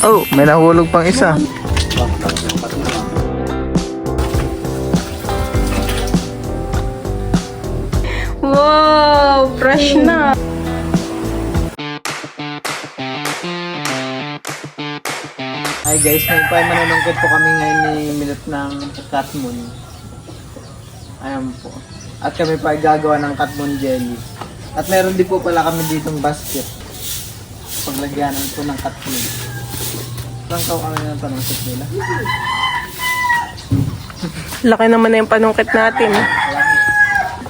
Oh, may nahulog pang isa. Wow, fresh na. Hi guys, may manunungkit po kami ngayon ni Milot ng Catmoon. Ayan po. At kami pa ay gagawa ng Catmoon jelly. At meron din po pala kami ditong basket. Paglagyanan po ng Catmoon. Saan ka kami ng panungkit nila? Laki naman na yung panungkit natin.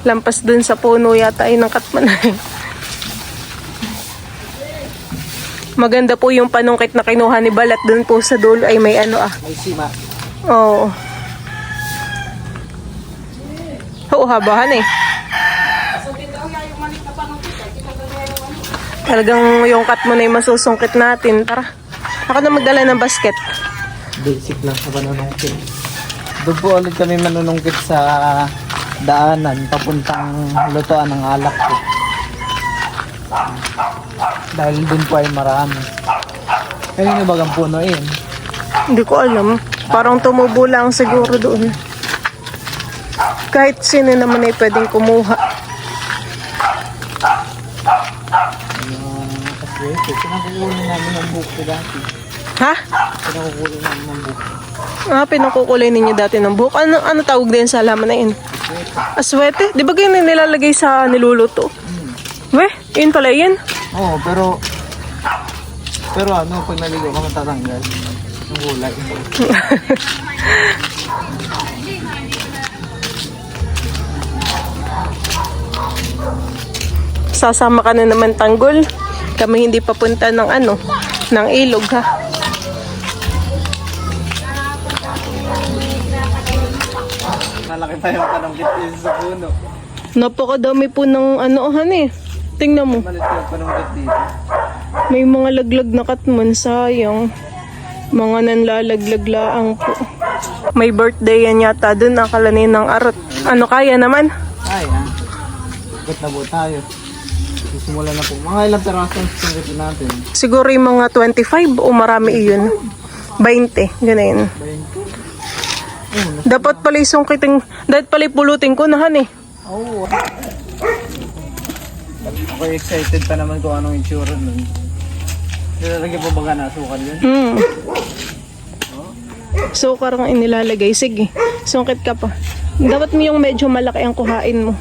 Lampas dun sa puno yata ay ng Catmoon. Maganda po yung panungkit na kinuha ni Balat dun po sa dulo ay may ano ah. May sima. Oo. Oo, habahan eh. Talagang yung Catmoon ay masusungkit natin. Tara. Ako na magdala ng basket. Basic lang sa panunungkit. Doon po ulit kami manunungkit sa daanan papuntang lutoan ng alak po. Dahil dun po ay marami. Kanino bagang puno yun? Hindi ko alam. Parang tumubo lang siguro doon. Kahit sino naman ay pwedeng kumuha. Kaswerte, pinakukunin namin ng buko dati. Ha? Pinakukunin namin ng buko. Pinukukulay ninyo dati ng buhok. Ano tawag din sa halaman na yun? Aswete? Di ba ganyan nilalagay sa niluluto? Weh, yun pala yun. Oo, pero ano, pag naligo ka matatanggal ng gulay. Sasama ka na naman tanggol. Kami hindi papunta ng ano, ng ilog ha. Malaki pa yung panungkit dito sa puno. Napakadami po ng ano eh. Tingnan mo. Malit yung panungkit dito. May mga laglag na Catmoon, sayang. Mga nanlalaglag laang po. May birthday yan yata dun, akalanin ng arot. Ano kaya naman? Ay, ha? Ikot na po tayo. Sisimula na po. Mga ilang peraso ang sungkitin natin. Siguro yung mga 25 o marami iyon. 20, ganun. 20. Dapat pala isungkiting, dapat pala pulutin ko na han eh. Oo. Ako excited pa naman kung anong itsura nun. Nilalagyan pa ba ka na asukal yun? Sukar ang inilalagay. Sige, sungkit ka pa. Dapat mo yung medyo malaki ang kuhain mo.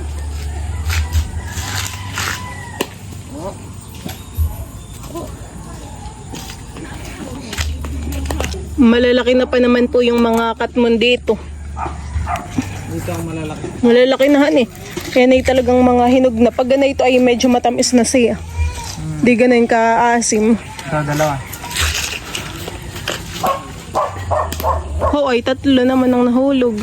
Malalaki na pa naman po yung mga Catmoon dito. Dito ang malalaki. Malalaki na han eh. Yan ay talagang mga hinog na. Pag ganito ay medyo matamis na siya. Di ganun ka-asim. Dalawa. Oo ay tatlo naman ang nahulog.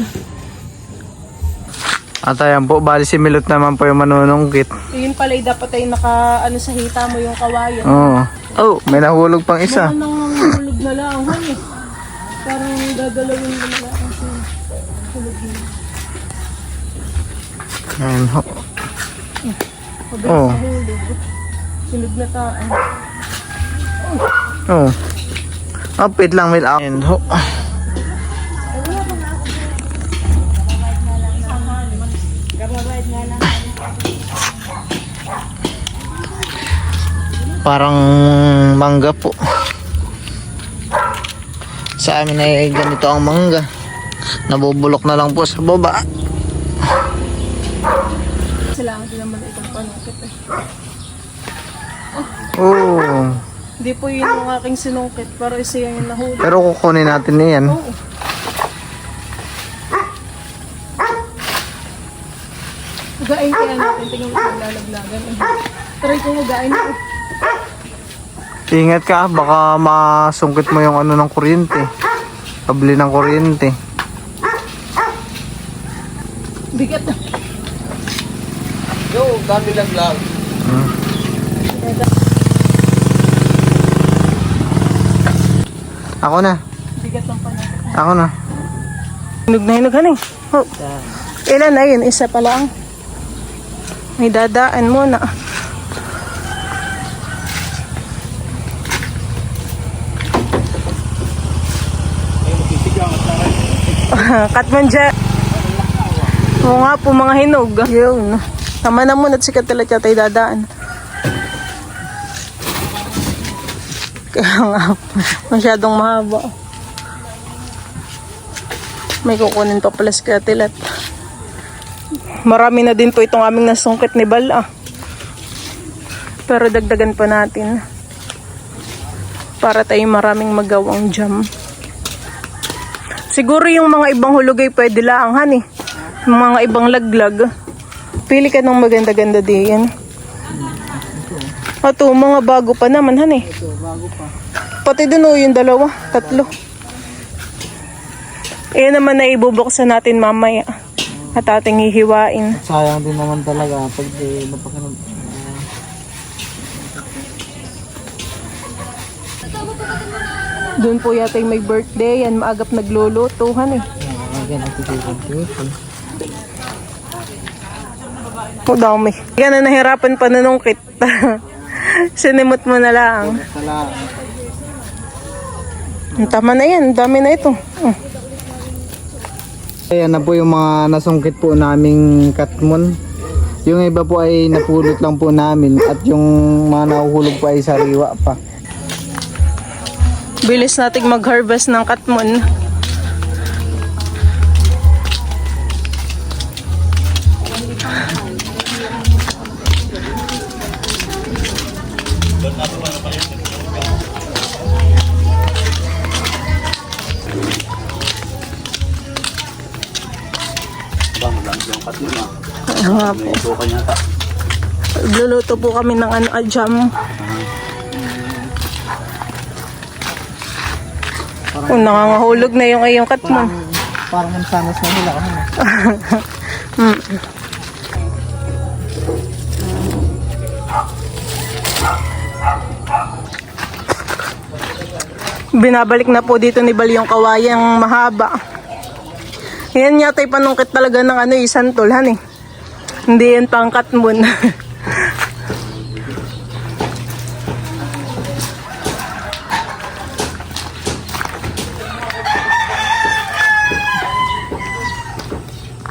At ayan po, bali si Milot naman po yung manunungkit. Yun pala dapat ay naka ano sa hita mo yung kawayan. Oo. Oh, may nahulog pang isa. Mga nang nahulog na lang han eh. Parang gagalawin mo na lang kasi hulog na. Ayan ho. Pabilis Oh. na hulog. Hulog na taan. Oh. Upit lang with out. Ayan ho. Parang mangga po. Sa amin ay ganito ang mangga. Nabubulok na lang po sa baba. Kailangan din naman itong panungkit eh. Oh. Hindi po yun yung aking sinungkit, pero isa yung nahulog. Pero kukunin natin yan. Oo. Hugain kaya natin, tingnan mo kung lalaglagan. Try ko hugain mo. Ingat ka, baka masungkit mo yung ano ng kuryente. Kabli ng kuryente. Bigat na. Yo, dami lang lang. Ako na. Bigat ng panungkit. Ako na. Hinog na hinog haning. Oh. Ilan na yun? Isa pa lang. May dadaan muna. Katmon dyan. Oo nga po, mga hinog. Yun. Tama na muna at si Katilat yata dadaan. Kaya nga, masyadong mahaba. May kukunin pa pala si Katilat. Marami na din po itong aming nasungkit ni Bala. Pero dagdagan pa natin. Para tayo maraming magawang jam. Siguro yung mga ibang hulugay pwede laanghan eh. Yung mga ibang laglag. Pili ka ng maganda-ganda diyan. Ito, mga bago pa naman han eh. Ito, bago pa. Pati dun o yung dalawa, tatlo. Ayan naman na ibubuksan natin mamaya. At ating hihiwain. At sayang din naman talaga pag napakinig. Doon po yata yung may birthday. Yan, maagap naglulutuhan eh. Again, ang titigan. O dami. Yan na nahirapan pa nanungkit. Sinimot mo na lang. Salamat. Tama na yan. Dami na ito. Ayan na po yung mga nasungkit po naming katmon. Yung iba po ay napulot lang po namin at yung mga nahuhulog po ay sariwa pa. Bilis nating mag-harvest ng katmon. Nga po. Luluto po kami ng jam. Kung nangangahulog na yung ayong katmon. Parang mansanas na nila kami. Binabalik na po dito ni Bal yung kawayang mahaba. Yan yata yung panungkit talaga ng isantulhan eh. Hindi yan pang katmon.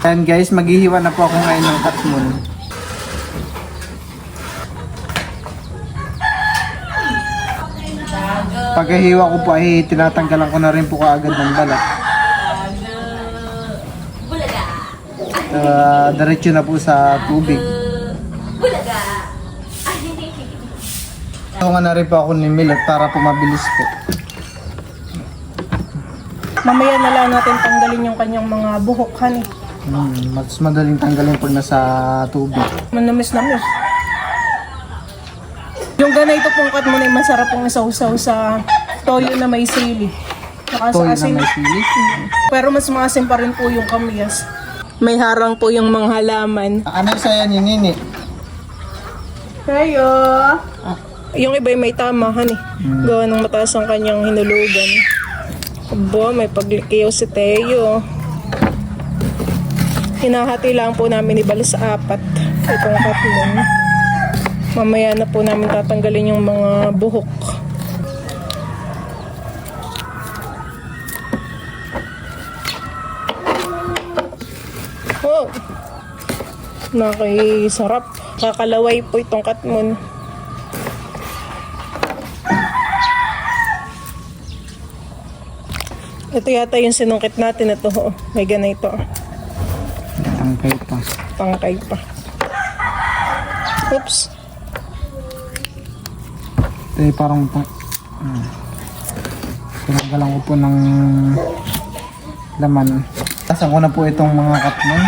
And guys, maghihiwa na po ako ngayon ng katmon. Pagkahiwa ko po ay tinatanggalan ko na rin po kaagad ng balat. Diretso na po sa tubig. Tungan na rin po ako ni Milot para po mabilis po. Mamaya na lang natin tanggalin yung kanyang mga buhok, honey. Mas madaling tanggalin pag nasa tubig. Manamis-namis. Yung ganito pong katmon ay masarap pong isausaw sa toyo na may sili. Saka sa Toyo na asin. may sili. Pero mas maasim pa rin po yung kamyas. May harang po yung mga halaman. Ano yung saya ni Nini? Kayo! Yung iba may tama, honey. Gawa ng mataas ang kanyang hinulugan. Abo, may paglikiyaw si Teo. Hinahati lang po namin ibala sa 4. Itong katmon. Mamaya na po namin tatanggalin yung mga buhok. Oh! Nakisarap. Kakalaway po itong katmon. Ito yata yung sinungkit natin. Ito, oh. May ganito. Tangkay pa. Pangkay pa. Oops. Eh, parang tinanggalan ko po ng laman. Tasan ko na po itong mga katmon.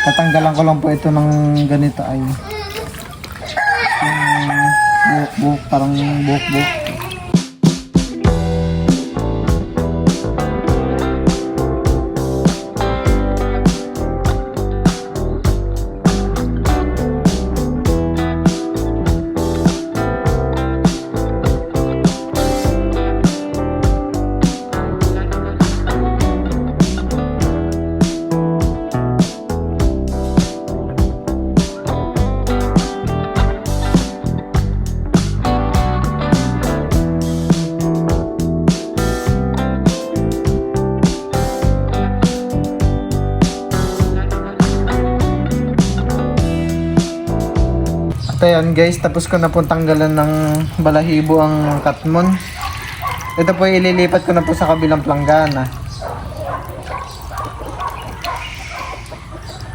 Tatanggalan ko lang po ito ng ganito ay buhok-buhok, parang buhok-buhok. At ayan guys, tapos ko na po tanggalan ng balahibo ang katmon. Ito po ililipat ko na po sa kabilang planggana.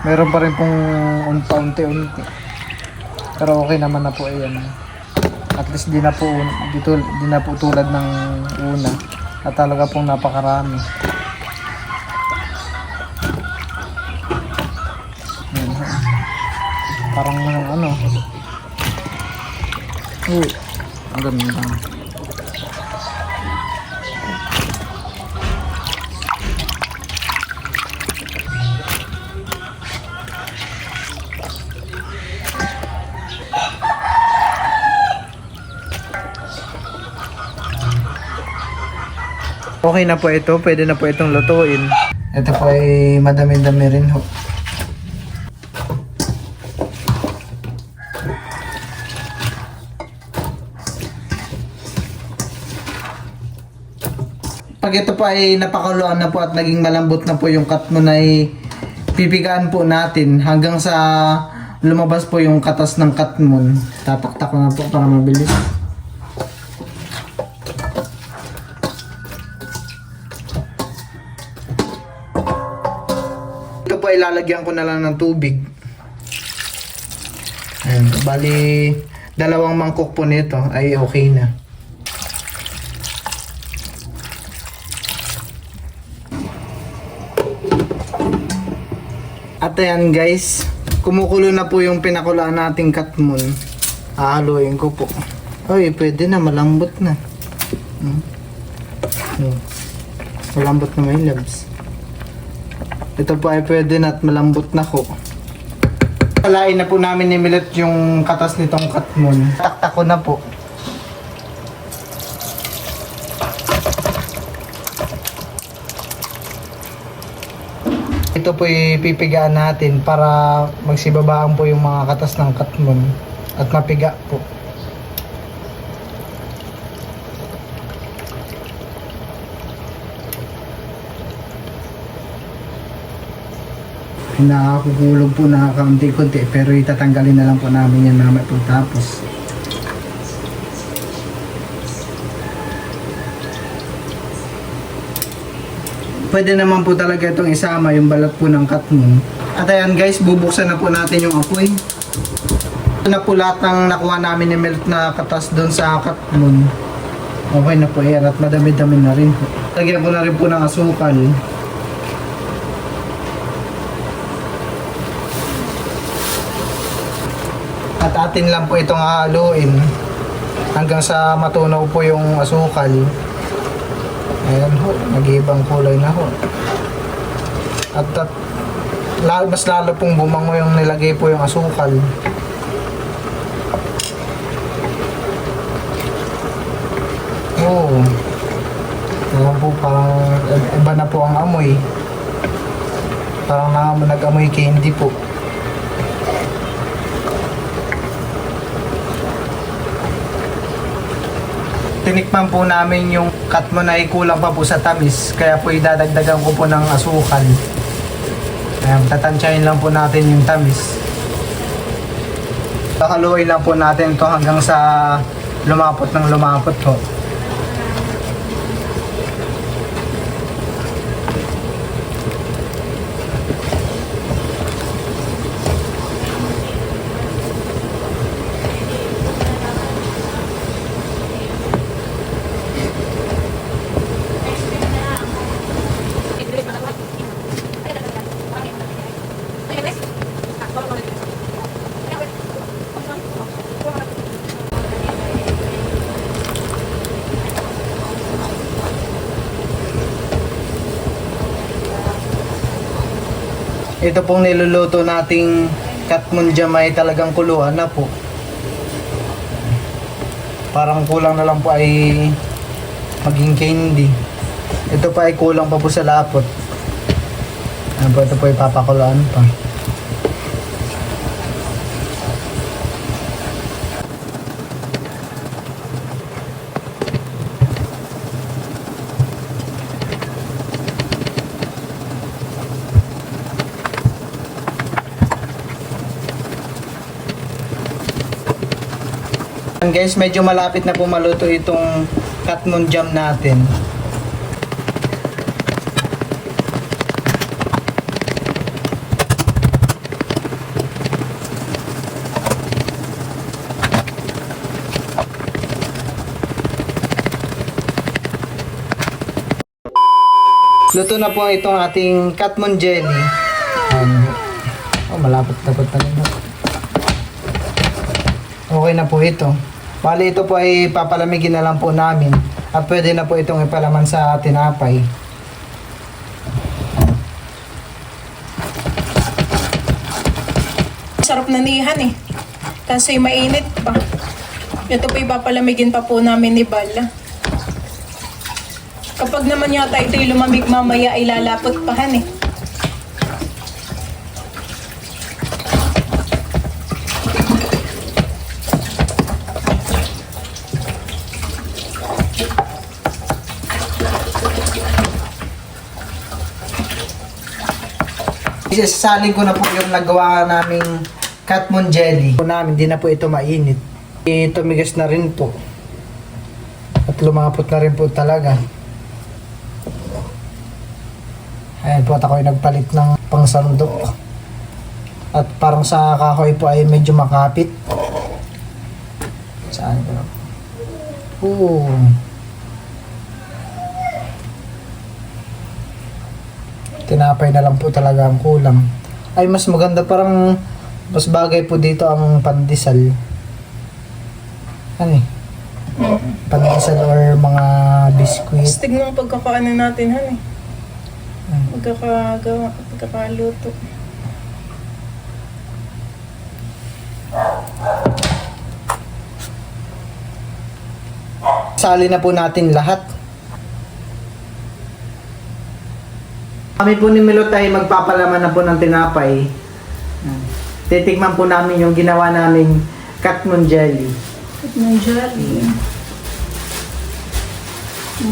Meron pa rin pong unti-unti. Pero okay naman na po ayan. At least di na po tulad ng una. At talaga pong napakarami. Ayan. Parang ano. Ang ganda. Okay na po ito, pwede na po itong lutuin. Ito po ay madami-dami rin ho. Pag ito po ay napakuluan na po at naging malambot na po yung katmon ay pipigaan po natin hanggang sa lumabas po yung katas ng katmon. Tapak-tak na po para mabilis. Ito po ay lalagyan ko na lang ng tubig. Ayan, bali 2 mangkok po nito ay okay na. At ayan guys, kumukulo na po yung pinakulaan nating katmon. Hahaluin ko po. Ay, pwede na, malambot na. Malambot na may labs. Ito po ay pwede na at malambot na ko. Palain na po namin ni Milot yung katas nitong katmon. Taktak ko na po. Ito po ipipigaan natin para magsibabaan po yung mga katas ng katmon at mapiga po. Nakakugulog po na kaunti-kunti pero itatanggalin na lang po namin yan mamaya pagtapos. Pwede naman po talaga itong isama yung balat po ng katmon. At ayan guys, bubuksan na po natin yung apoy. Ito na po lahat ng nakuha namin ni Milot na katas doon sa katmon. Okay na po yan at madami-dami na rin po. Lagyan ko na rin po ng asukal. At atin lang po itong haluin hanggang sa matunaw po yung asukal. Ayan ho, nag-iibang kulay na ho. At mas lalo pong bumango yung nilagay po yung asukal. Oo. Ayan po, parang iba na po ang amoy. Parang nag-amoy candy po. Tinikman po namin yung katmon ay kulang pa po sa tamis, kaya po idadagdagan ko po ng asukal. Ayan, tatansyahin lang po natin yung tamis. Kakaluin lang po natin ito hanggang sa lumapot ng lumapot po. Ito pong niluluto nating katmon jamay talagang kuluan na po. Parang kulang na lang po ay maging candy. Ito pa ay kulang pa po sa lapot. Ito po ay papakuluan pa. Guys, medyo malapit na po maluto itong katmon jam natin. Luto na po itong ating katmon jelly. Malapit-lapit pa rin. Okay na po ito. Bali ito po ay papalamigin na lang po namin. At pwede na po itong ipalaman sa tinapay. Sarap na nihan eh. Kasi mainit pa. Ito po ipapalamigin pa po namin ni Bala. Kapag naman yata ito'y lumamig mamaya ay lalapot pahan eh. Isasalin ko na po yung nagawa naming katmon jelly. Po namin, hindi na po ito mainit. Tumigas na rin po. At lumapot na rin po talaga. Ayan po, at ako'y nagpalit ng pangsandok. At parang sa kahoy po ay medyo makapit. Saan po? Tinapay na lang po talaga ang kulang. Ay, mas maganda, parang mas bagay po dito ang pandesal. Ano eh? Pandesal or mga biskuit. Astig ng pagkakaano natin han eh. Pagkakaluto. Sali na po natin lahat. Kami po ni Milot ay magpapalaman na po ng tinapay. Titikman po namin yung ginawa naming katmon jelly. Katmon jelly.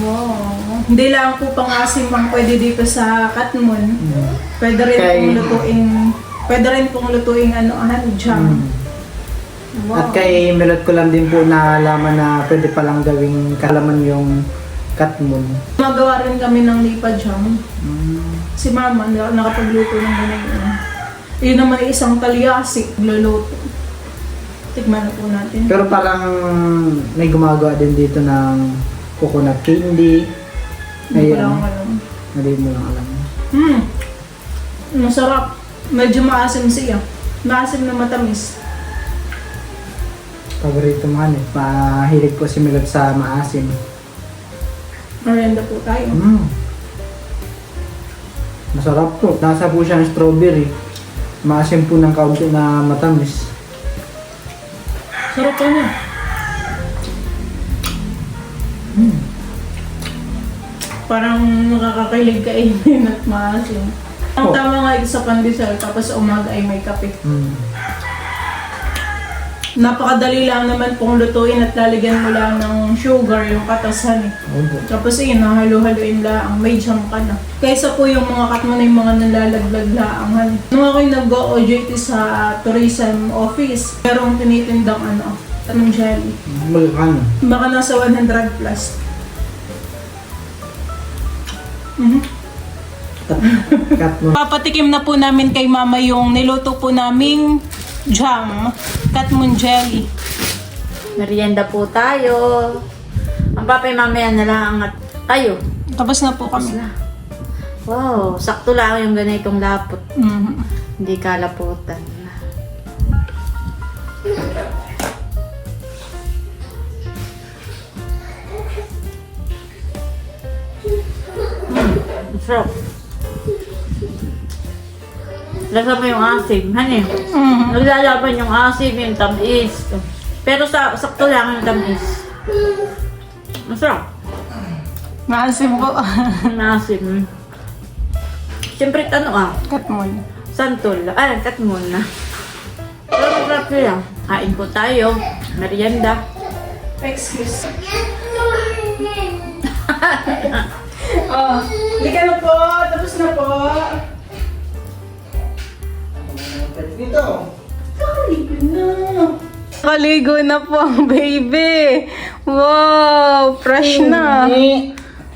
Wow. Hindi lang po pang-asim ang pwede dito sa katmon. Pwede rin pong lutuing jam. Wow. At kay Milot ko lang din po nalaman na pwede palang gawing kalaman yung katmon. Magawa rin kami ng lipa jam. Si Mama nakapagluto ng ganyan. Yun naman ay isang talyasik luluto. Tikman na po natin. Pero parang may gumagawa din dito ng coconut candy. Hindi ko lang alam. Hindi mo lang alam. Masarap. Medyo maasim siya. Maasim na matamis. Paborito mo eh. Mahilig po si Milot sa maasim. Merienda po tayo. Masarap po. Nasa po siya ng strawberry. Maasim po ng kaunti na matamis. Sarap pa niya. Parang nakakakilig kainin at maasim. Ang tama nga ito sa pandesal, tapos umaga ay may kape. Napakadali lang naman pong lutuin at lalagyan mo lang ng sugar, yung katasan eh. Tapos yun, nahalo-haloin lang, may jam ka na. Kaysa po yung mga katmon na yung mga nalalaglag laangan. Nung ako'y nag-OJT sa tourism office, merong tinitindang tanong jelly. Magkano? Baka nasa 100 plus. Katmon. Papatikim na po namin kay Mama yung niluto po naming jam, katmon jelly. Merienda po tayo. Ang papay mamaya na lang at tayo. Tapos na po kami. Wow, sakto lang yung ganitong lapot. Mhm. Hindi kalaputan. Sarap. Lasa mo yung asim, honey. Naglalaban yung asim, yung tamis. Pero sakto lang yung tamis. Masarap. Maasim po. Maasim. Siyempre, Katmon. santol. Katmon na. Pero masarap yun. Kain po tayo. Merienda. Excuse. Oh, lika na po. Tapos na po. Dito. Ay, na. Kaligo na po ang baby. Wow, fresh na.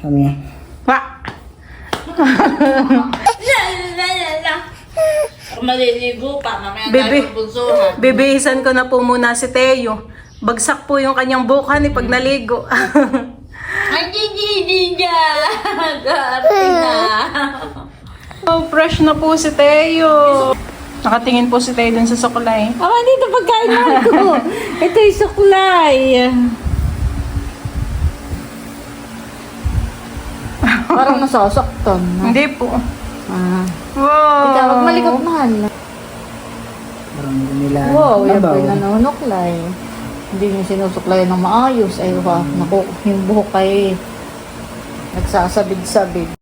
Kami. Wa. Maliligo pa, mamaya Baby. tayo bunsuhan. Bibihisan ko na po muna si Teo. Bagsak po yung kanyang buka ni pag naligo. Ay, Gigi, Garte na. Oh, fresh na po si Teo. Nakatingin po si Teo dun sa sukulay. Dito pagkain mo ko. Ito yung suklay. Parang nasasaktan. Hindi po. Wow. Ikaw, wag malikot mahal. Parang nila. Wow, yan po yung nanunuklay. Hindi niyo sinusuklayan ng maayos. Ay, wow, naku, yung buhok kay nagsasabid-sabid.